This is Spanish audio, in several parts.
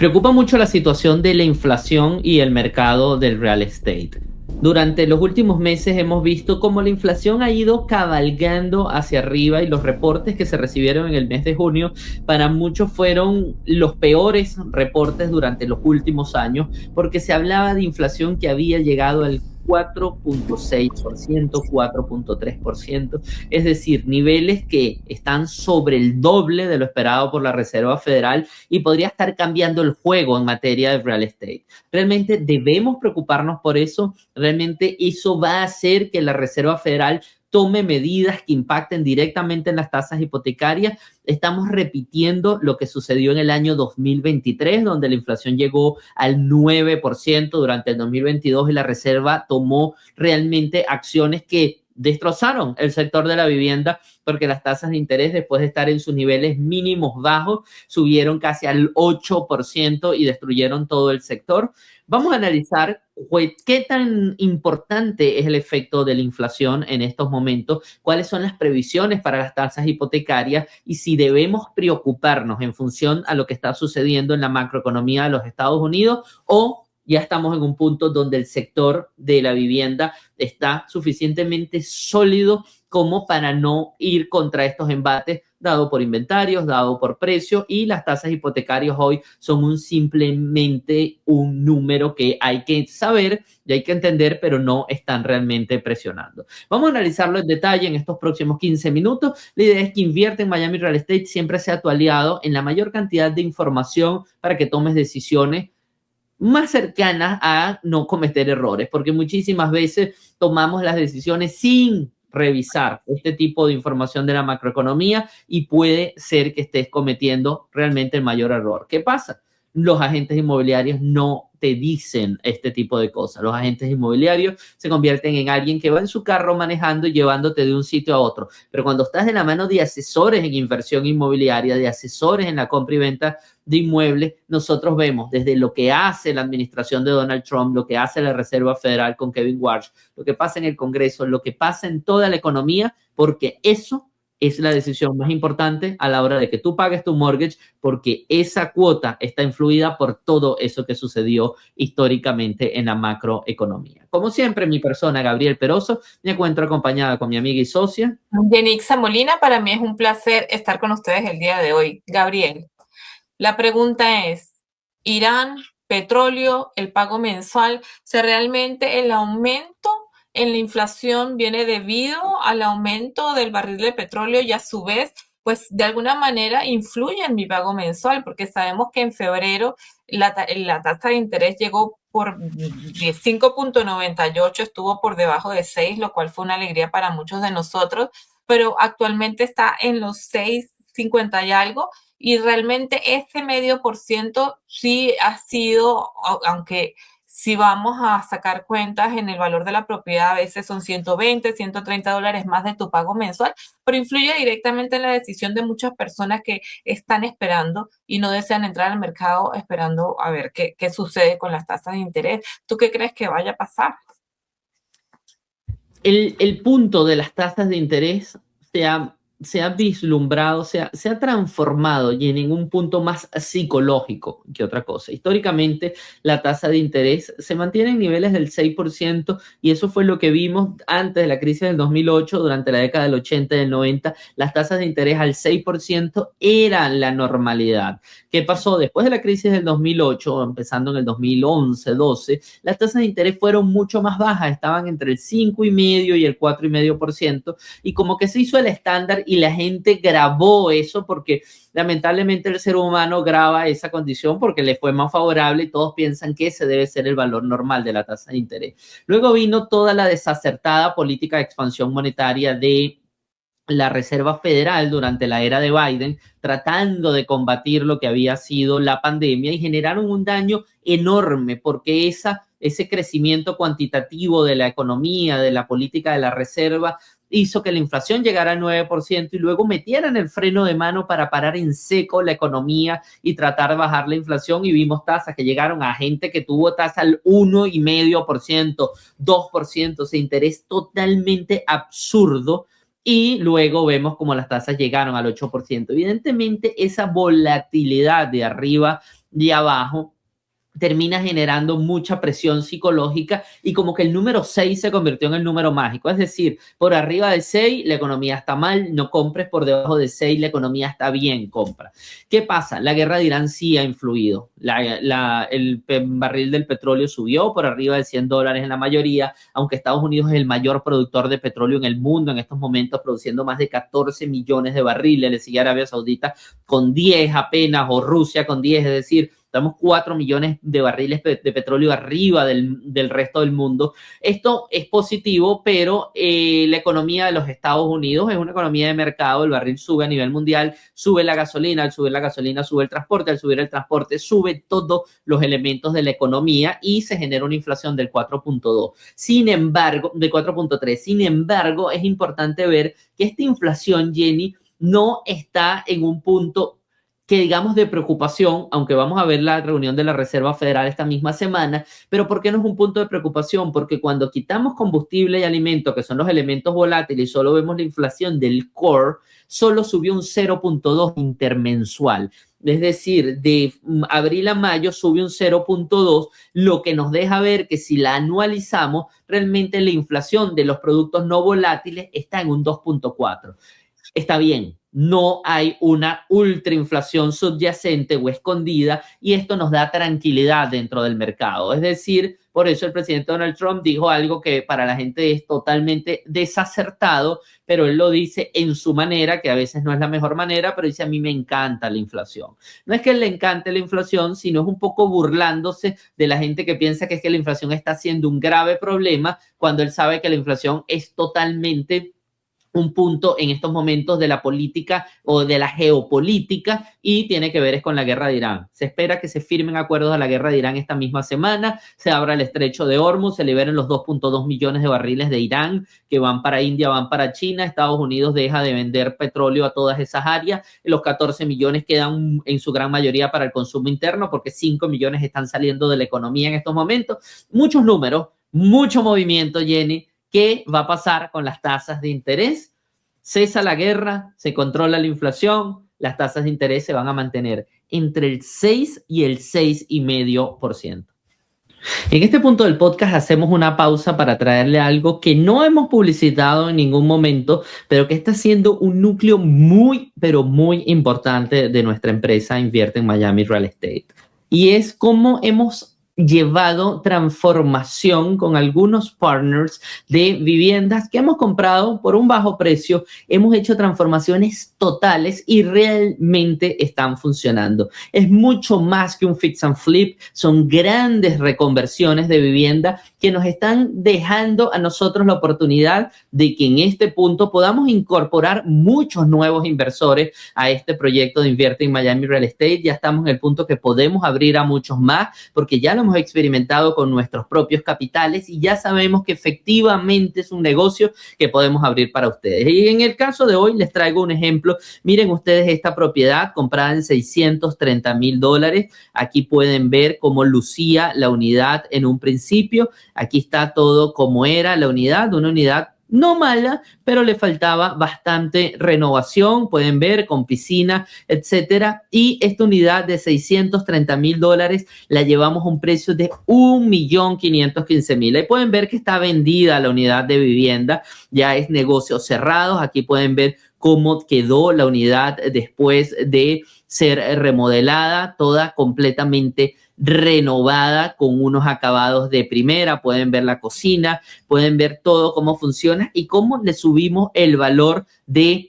Preocupa mucho la situación de la inflación y el mercado del real estate. Durante los últimos meses hemos visto cómo la inflación ha ido cabalgando hacia arriba y los reportes que se recibieron en el mes de junio para muchos fueron los peores reportes durante los últimos años porque se hablaba de inflación que había llegado al 4.6%, 4.3%, es decir, niveles que están sobre el doble de lo esperado por la Reserva Federal y podría estar cambiando el juego en materia de real estate. Realmente debemos preocuparnos por eso. Realmente eso va a hacer que la Reserva Federal tome medidas que impacten directamente en las tasas hipotecarias. Estamos repitiendo lo que sucedió en el año 2023, donde la inflación llegó al 9% durante el 2022 y la Reserva tomó realmente acciones que destrozaron el sector de la vivienda porque las tasas de interés, después de estar en sus niveles mínimos bajos, subieron casi al 8% y destruyeron todo el sector. Vamos a analizar qué tan importante es el efecto de la inflación en estos momentos, cuáles son las previsiones para las tasas hipotecarias y si debemos preocuparnos en función a lo que está sucediendo en la macroeconomía de los Estados Unidos o ya estamos en un punto donde el sector de la vivienda está suficientemente sólido como para no ir contra estos embates dado por inventarios, dado por precio, y las tasas hipotecarias hoy son simplemente un número que hay que saber y hay que entender, pero no están realmente presionando. Vamos a analizarlo en detalle en estos próximos 15 minutos. La idea es que Invierte en Miami Real Estate siempre sea tu aliado en la mayor cantidad de información para que tomes decisiones más cercanas a no cometer errores, porque muchísimas veces tomamos las decisiones sin revisar este tipo de información de la macroeconomía y puede ser que estés cometiendo realmente el mayor error. ¿Qué pasa? Los agentes inmobiliarios no te dicen este tipo de cosas. Los agentes inmobiliarios se convierten en alguien que va en su carro manejando y llevándote de un sitio a otro. Pero cuando estás de la mano de asesores en inversión inmobiliaria, de asesores en la compra y venta de inmuebles, nosotros vemos desde lo que hace la administración de Donald Trump, lo que hace la Reserva Federal con Kevin Warsh, lo que pasa en el Congreso, lo que pasa en toda la economía, porque eso es la decisión más importante a la hora de que tú pagues tu mortgage, porque esa cuota está influida por todo eso que sucedió históricamente en la macroeconomía. Como siempre, mi persona, Gabriel Peroso, me encuentro acompañada con mi amiga y socia Yenixa Molina. Para mí es un placer estar con ustedes el día de hoy. Gabriel, la pregunta es, Irán, petróleo, el pago mensual, ¿se realmente el aumento en la inflación viene debido al aumento del barril de petróleo y a su vez, pues de alguna manera influye en mi pago mensual? Porque sabemos que en febrero la tasa de interés llegó por 5.98, estuvo por debajo de 6, lo cual fue una alegría para muchos de nosotros, pero actualmente está en los 6.50 y algo. Y realmente ese medio por ciento sí ha sido, aunque si vamos a sacar cuentas en el valor de la propiedad, a veces son 120, 130 dólares más de tu pago mensual, pero influye directamente en la decisión de muchas personas que están esperando y no desean entrar al mercado esperando a ver qué sucede con las tasas de interés. ¿Tú qué crees que vaya a pasar? el punto de las tasas de interés se ha vislumbrado, se ha transformado y en un punto más psicológico que otra cosa. Históricamente, la tasa de interés se mantiene en niveles del 6% y eso fue lo que vimos antes de la crisis del 2008, durante la década del 80 y del 90. Las tasas de interés al 6% eran la normalidad. ¿Qué pasó? Después de la crisis del 2008, empezando en el 2011, 12, las tasas de interés fueron mucho más bajas, estaban entre el 5,5% y el 4,5%, y como que se hizo el estándar y la gente grabó eso porque lamentablemente el ser humano graba esa condición porque le fue más favorable y todos piensan que ese debe ser el valor normal de la tasa de interés. Luego vino toda la desacertada política de expansión monetaria de la Reserva Federal durante la era de Biden, tratando de combatir lo que había sido la pandemia, y generaron un daño enorme porque ese crecimiento cuantitativo de la economía, de la política de la Reserva, hizo que la inflación llegara al 9% y luego metieran el freno de mano para parar en seco la economía y tratar de bajar la inflación, y vimos tasas que llegaron a gente que tuvo tasa al 1,5%, 2%, ese interés totalmente absurdo. Y luego vemos como las tasas llegaron al 8%. Evidentemente, esa volatilidad de arriba y abajo, termina generando mucha presión psicológica y como que el número 6 se convirtió en el número mágico. Es decir, por arriba de 6 la economía está mal, no compres; por debajo de 6 la economía está bien, compra. ¿Qué pasa? La guerra de Irán sí ha influido. El barril del petróleo subió por arriba de $100 en la mayoría, aunque Estados Unidos es el mayor productor de petróleo en el mundo en estos momentos, produciendo más de 14 millones de barriles. Le sigue Arabia Saudita con 10 apenas, o Rusia con 10, es decir, estamos 4 millones de barriles de petróleo arriba del resto del mundo. Esto es positivo, pero la economía de los Estados Unidos es una economía de mercado. El barril sube a nivel mundial, sube la gasolina, al subir la gasolina sube el transporte, al subir el transporte sube todos los elementos de la economía y se genera una inflación del 4.2. Sin embargo, de 4.3. Sin embargo, es importante ver que esta inflación, Jenny, no está en un punto que digamos de preocupación, aunque vamos a ver la reunión de la Reserva Federal esta misma semana. Pero ¿por qué no es un punto de preocupación? Porque cuando quitamos combustible y alimento, que son los elementos volátiles, y solo vemos la inflación del core, solo subió un 0.2 intermensual. Es decir, de abril a mayo sube un 0.2, lo que nos deja ver que si la anualizamos, realmente la inflación de los productos no volátiles está en un 2.4. Está bien, no hay una ultrainflación subyacente o escondida, y esto nos da tranquilidad dentro del mercado. Es decir, por eso el presidente Donald Trump dijo algo que para la gente es totalmente desacertado, pero él lo dice en su manera, que a veces no es la mejor manera, pero dice: a mí me encanta la inflación. No es que le encante la inflación, sino es un poco burlándose de la gente que piensa que es que la inflación está siendo un grave problema, cuando él sabe que la inflación es totalmente un punto en estos momentos de la política o de la geopolítica, y tiene que ver es con la guerra de Irán. Se espera que se firmen acuerdos a la guerra de Irán esta misma semana, se abra el estrecho de Hormuz, se liberen los 2.2 millones de barriles de Irán que van para India, van para China. Estados Unidos deja de vender petróleo a todas esas áreas. Los 14 millones quedan en su gran mayoría para el consumo interno, porque 5 millones están saliendo de la economía en estos momentos. Muchos números, mucho movimiento, Jenny. ¿Qué va a pasar con las tasas de interés? Cesa la guerra, se controla la inflación, las tasas de interés se van a mantener entre el 6 y el 6,5%. En este punto del podcast hacemos una pausa para traerle algo que no hemos publicitado en ningún momento, pero que está siendo un núcleo muy, pero muy importante de nuestra empresa Invierte en Miami Real Estate. Y es cómo hemos llevado transformación con algunos partners de viviendas que hemos comprado por un bajo precio. Hemos hecho transformaciones totales y realmente están funcionando. Es mucho más que un fix and flip, son grandes reconversiones de vivienda que nos están dejando a nosotros la oportunidad de que en este punto podamos incorporar muchos nuevos inversores a este proyecto de Invierte en Miami Real Estate. Ya estamos en el punto que podemos abrir a muchos más, porque ya lo hemos experimentado con nuestros propios capitales y ya sabemos que efectivamente es un negocio que podemos abrir para ustedes. Y en el caso de hoy les traigo un ejemplo. Miren ustedes esta propiedad comprada en $630,000. Aquí pueden ver cómo lucía la unidad en un principio. Aquí está todo como era la unidad, una unidad no mala, pero le faltaba bastante renovación. Pueden ver con piscina, etcétera. Y esta unidad de $630,000 la llevamos a un precio de $1,515,000. Ahí pueden ver que está vendida la unidad de vivienda. Ya es negocios cerrados. Aquí pueden ver cómo quedó la unidad después de ser remodelada, toda completamente renovada con unos acabados de primera. Pueden ver la cocina, pueden ver todo cómo funciona y cómo le subimos el valor de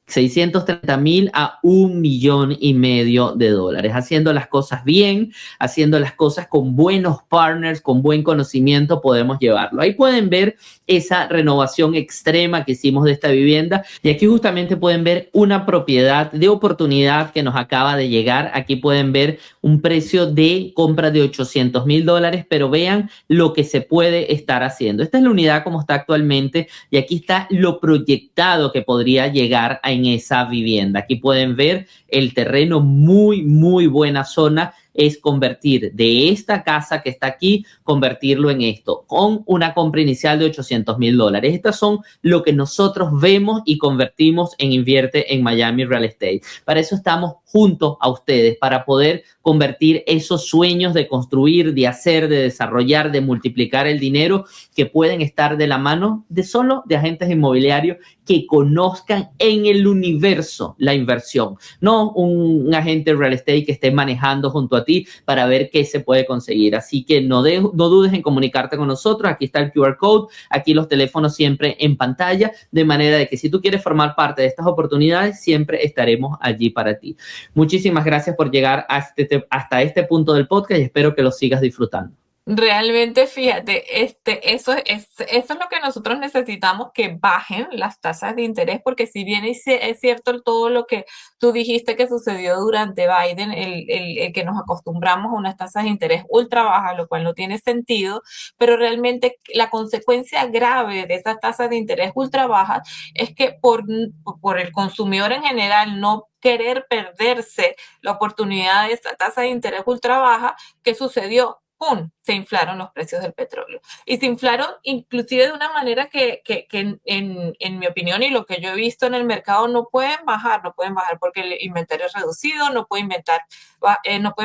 $630,000 a $1,500,000, haciendo las cosas bien, haciendo las cosas con buenos partners, con buen conocimiento, podemos llevarlo. Ahí pueden ver esa renovación extrema que hicimos de esta vivienda, y aquí justamente pueden ver una propiedad de oportunidad que nos acaba de llegar. Aquí pueden ver un precio de compra de $800,000, pero vean lo que se puede estar haciendo. Esta es la unidad como está actualmente, y aquí está lo proyectado que podría llegar en esa vivienda. Aquí pueden ver el terreno, muy, muy buena zona. es convertir de esta casa que está aquí, convertirlo en esto, con una compra inicial de $800,000. Estas son lo que nosotros vemos y convertimos en Invierte en Miami Real Estate. Para eso estamos junto a ustedes, para poder convertir esos sueños de construir, de hacer, de desarrollar, de multiplicar el dinero, que pueden estar de la mano de solo de agentes inmobiliarios que conozcan en el universo la inversión, no un agente real estate que esté manejando junto a ti para ver qué se puede conseguir. Así que no dudes en comunicarte con nosotros. Aquí está el QR code, aquí los teléfonos siempre en pantalla, de manera de que si tú quieres formar parte de estas oportunidades, siempre estaremos allí para ti. Muchísimas gracias por llegar hasta este punto del podcast y espero que lo sigas disfrutando. Realmente, fíjate, eso es lo que nosotros necesitamos, que bajen las tasas de interés, porque si bien es cierto todo lo que tú dijiste que sucedió durante Biden, el que nos acostumbramos a unas tasas de interés ultra bajas, lo cual no tiene sentido, pero realmente la consecuencia grave de esas tasas de interés ultra bajas es que por el consumidor en general no querer perderse la oportunidad de esa tasa de interés ultra baja, ¿qué sucedió? ¡Pum!, se inflaron los precios del petróleo. Y se inflaron inclusive de una manera que en mi opinión y lo que yo he visto en el mercado no pueden bajar porque el inventario es reducido, no pueden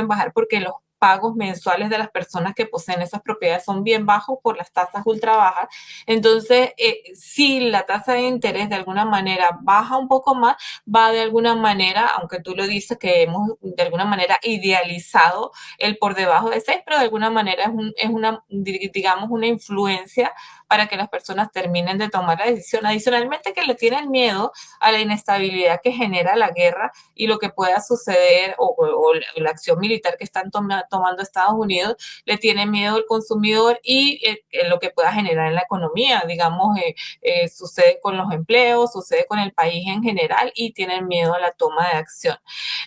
bajar porque los pagos mensuales de las personas que poseen esas propiedades son bien bajos por las tasas ultra bajas. Entonces, si la tasa de interés de alguna manera baja un poco más, va de alguna manera, aunque tú lo dices que hemos de alguna manera idealizado el por debajo de 6, pero de alguna manera es una, digamos, una influencia para que las personas terminen de tomar la decisión. Adicionalmente, que le tienen miedo a la inestabilidad que genera la guerra y lo que pueda suceder o la acción militar que están tomando Estados Unidos, le tiene miedo el consumidor y lo que pueda generar en la economía. Digamos, sucede con los empleos, sucede con el país en general y tienen miedo a la toma de acción.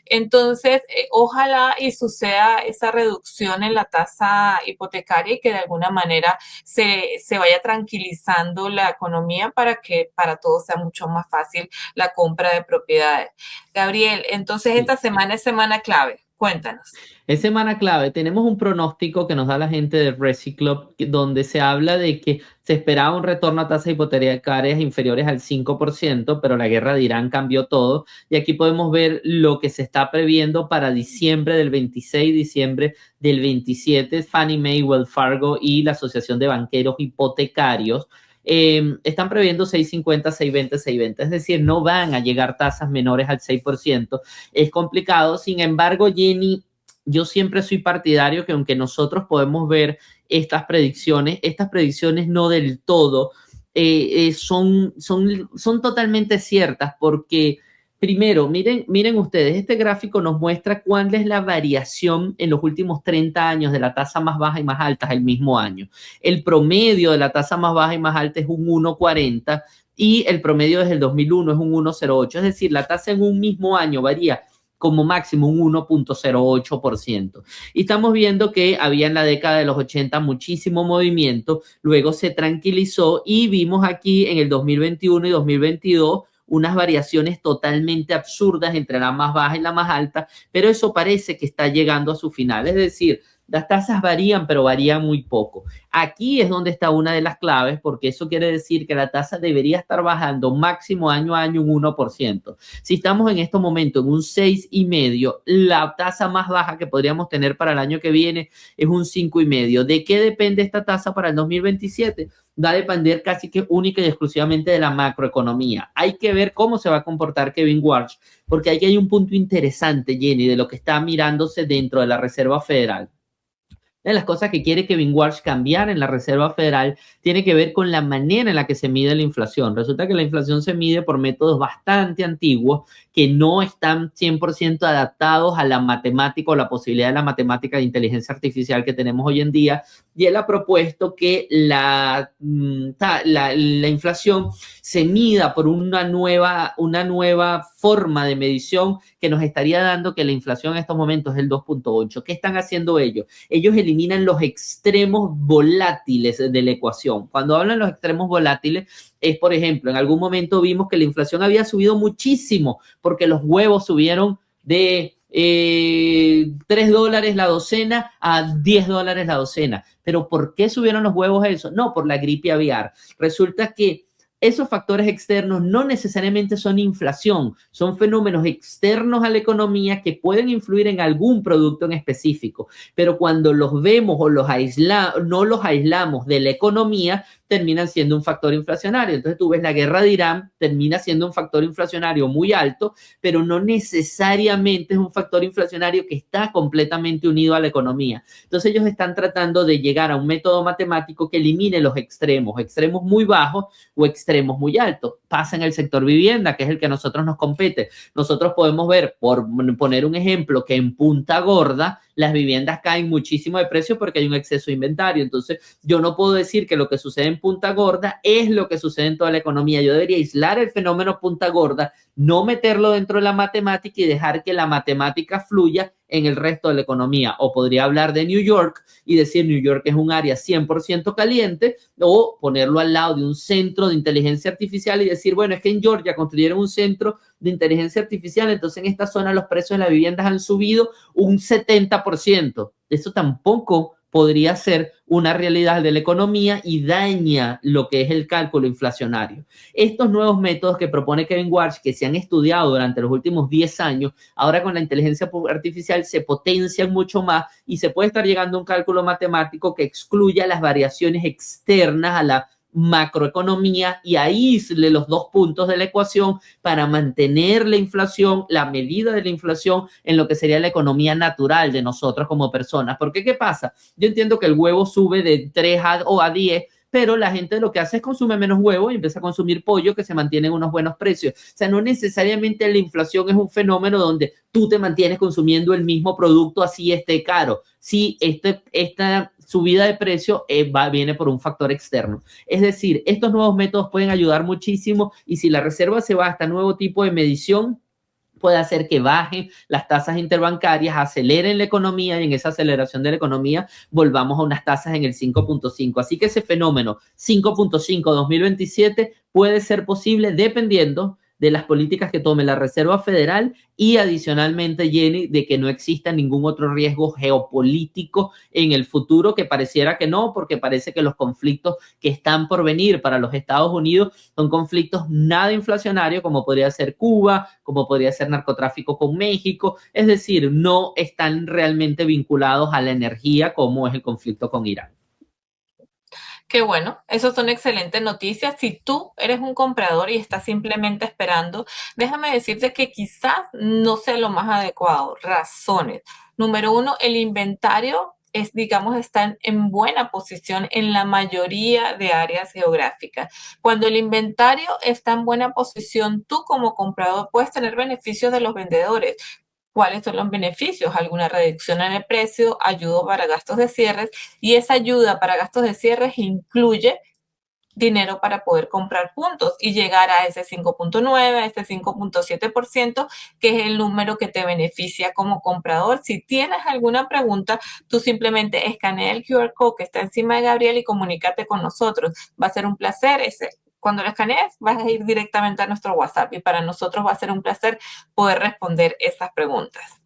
Entonces, ojalá y suceda esa reducción en la tasa hipotecaria y que de alguna manera se vaya tranquilizando la economía para que para todos sea mucho más fácil la compra de propiedades. Gabriel, entonces esta semana es semana clave. Cuéntanos. Es semana clave. Tenemos un pronóstico que nos da la gente de Reciclub, donde se habla de que se esperaba un retorno a tasas hipotecarias inferiores al 5%, pero la guerra de Irán cambió todo. Y aquí podemos ver lo que se está previendo para diciembre del 26, diciembre del 27. Fannie Mae, Wells Fargo y la Asociación de Banqueros Hipotecarios están previendo 6.50, 6.20, 6.20. Es decir, no van a llegar tasas menores al 6%. Es complicado. Sin embargo, Jenny, yo siempre soy partidario que aunque nosotros podemos ver estas predicciones no del todo son totalmente ciertas, porque primero, miren ustedes, este gráfico nos muestra cuál es la variación en los últimos 30 años de la tasa más baja y más alta el mismo año. El promedio de la tasa más baja y más alta es un 1.40 y el promedio desde el 2001 es un 1.08. Es decir, la tasa en un mismo año varía como máximo un 1.08%. Y estamos viendo que había en la década de los 80 muchísimo movimiento, luego se tranquilizó y vimos aquí en el 2021 y 2022 unas variaciones totalmente absurdas entre la más baja y la más alta, pero eso parece que está llegando a su final. Es decir, las tasas varían, pero varían muy poco. Aquí es donde está una de las claves, porque eso quiere decir que la tasa debería estar bajando máximo año a año un 1%. Si estamos en estos momentos en un 6,5%, la tasa más baja que podríamos tener para el año que viene es un 5,5%. ¿De qué depende esta tasa para el 2027? Va a depender casi que única y exclusivamente de la macroeconomía. Hay que ver cómo se va a comportar Kevin Warsh, porque aquí hay un punto interesante, Jenny, de lo que está mirándose dentro de la Reserva Federal. Una de las cosas que quiere Kevin Warsh cambiar en la Reserva Federal tiene que ver con la manera en la que se mide la inflación. Resulta que la inflación se mide por métodos bastante antiguos que no están 100% adaptados a la matemática o la posibilidad de la matemática de inteligencia artificial que tenemos hoy en día. Y él ha propuesto que la inflación se mida por una nueva forma de medición que nos estaría dando que la inflación en estos momentos es el 2.8. ¿Qué están haciendo ellos? Ellos eliminan los extremos volátiles de la ecuación. Cuando hablan de los extremos volátiles, es, por ejemplo, en algún momento vimos que la inflación había subido muchísimo porque los huevos subieron de $3 la docena a $10 la docena. ¿Pero por qué subieron los huevos eso? No, por la gripe aviar. Resulta que esos factores externos no necesariamente son inflación, son fenómenos externos a la economía que pueden influir en algún producto en específico, pero cuando los vemos o no los aislamos de la economía, terminan siendo un factor inflacionario. Entonces tú ves la guerra de Irán, termina siendo un factor inflacionario muy alto, pero no necesariamente es un factor inflacionario que está completamente unido a la economía. Entonces ellos están tratando de llegar a un método matemático que elimine los extremos muy bajos o extremos muy altos. Pasa en el sector vivienda, que es el que a nosotros nos compete. Nosotros podemos ver, por poner un ejemplo, que en Punta Gorda las viviendas caen muchísimo de precio porque hay un exceso de inventario. Entonces, yo no puedo decir que lo que sucede en Punta Gorda es lo que sucede en toda la economía. Yo debería aislar el fenómeno Punta Gorda, no meterlo dentro de la matemática y dejar que la matemática fluya en el resto de la economía. O podría hablar de New York y decir New York es un área 100% caliente, o ponerlo al lado de un centro de inteligencia artificial y decir, bueno, es que en Georgia construyeron un centro de inteligencia artificial, entonces en esta zona los precios de las viviendas han subido un 70%. Eso tampoco podría ser una realidad de la economía y daña lo que es el cálculo inflacionario. Estos nuevos métodos que propone Kevin Warsh, que se han estudiado durante los últimos 10 años, ahora con la inteligencia artificial se potencian mucho más y se puede estar llegando a un cálculo matemático que excluya las variaciones externas a la macroeconomía y aísle los dos puntos de la ecuación para mantener la inflación, la medida de la inflación en lo que sería la economía natural de nosotros como personas. Porque, ¿qué pasa? Yo entiendo que el huevo sube de 3 a 10, pero la gente lo que hace es consume menos huevo y empieza a consumir pollo que se mantiene en unos buenos precios. O sea, no necesariamente la inflación es un fenómeno donde tú te mantienes consumiendo el mismo producto así esté caro. Sí, esta subida de precio viene por un factor externo. Es decir, estos nuevos métodos pueden ayudar muchísimo y si la reserva se va a este nuevo tipo de medición, puede hacer que bajen las tasas interbancarias, aceleren la economía y en esa aceleración de la economía volvamos a unas tasas en el 5.5. Así que ese fenómeno 5.5 2027 puede ser posible dependiendo de las políticas que tome la Reserva Federal y adicionalmente, Jenny, de que no exista ningún otro riesgo geopolítico en el futuro, que pareciera que no, porque parece que los conflictos que están por venir para los Estados Unidos son conflictos nada inflacionarios, como podría ser Cuba, como podría ser narcotráfico con México, es decir, no están realmente vinculados a la energía como es el conflicto con Irán. Qué bueno, esas son excelentes noticias. Si tú eres un comprador y estás simplemente esperando, déjame decirte que quizás no sea lo más adecuado. Razones. Número uno, el inventario está en buena posición en la mayoría de áreas geográficas. Cuando el inventario está en buena posición, tú como comprador puedes tener beneficios de los vendedores. ¿Cuáles son los beneficios? Alguna reducción en el precio, ayuda para gastos de cierres y esa ayuda para gastos de cierres incluye dinero para poder comprar puntos y llegar a ese 5.9, a ese 5.7%, que es el número que te beneficia como comprador. Si tienes alguna pregunta, tú simplemente escanea el QR code que está encima de Gabriel y comunícate con nosotros. Va a ser un placer cuando lo escanees, vas a ir directamente a nuestro WhatsApp y para nosotros va a ser un placer poder responder esas preguntas.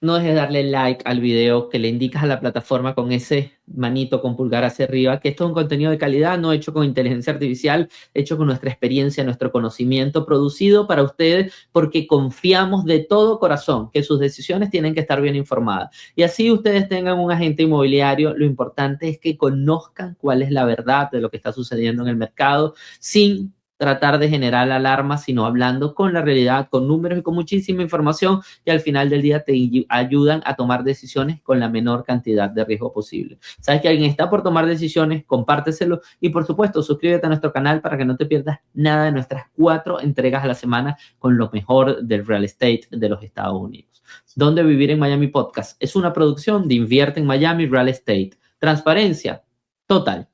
No dejes de darle like al video, que le indicas a la plataforma con ese manito con pulgar hacia arriba, que esto es un contenido de calidad, no hecho con inteligencia artificial, hecho con nuestra experiencia, nuestro conocimiento, producido para ustedes porque confiamos de todo corazón que sus decisiones tienen que estar bien informadas. Y así ustedes tengan un agente inmobiliario, lo importante es que conozcan cuál es la verdad de lo que está sucediendo en el mercado, sin tratar de generar alarma, sino hablando con la realidad, con números y con muchísima información que al final del día te ayudan a tomar decisiones con la menor cantidad de riesgo posible. ¿Sabes que alguien está por tomar decisiones? Compárteselo y por supuesto suscríbete a nuestro canal para que no te pierdas nada de nuestras 4 entregas a la semana con lo mejor del real estate de los Estados Unidos. ¿Dónde vivir en Miami Podcast? Es una producción de Invierte en Miami Real Estate. Transparencia total.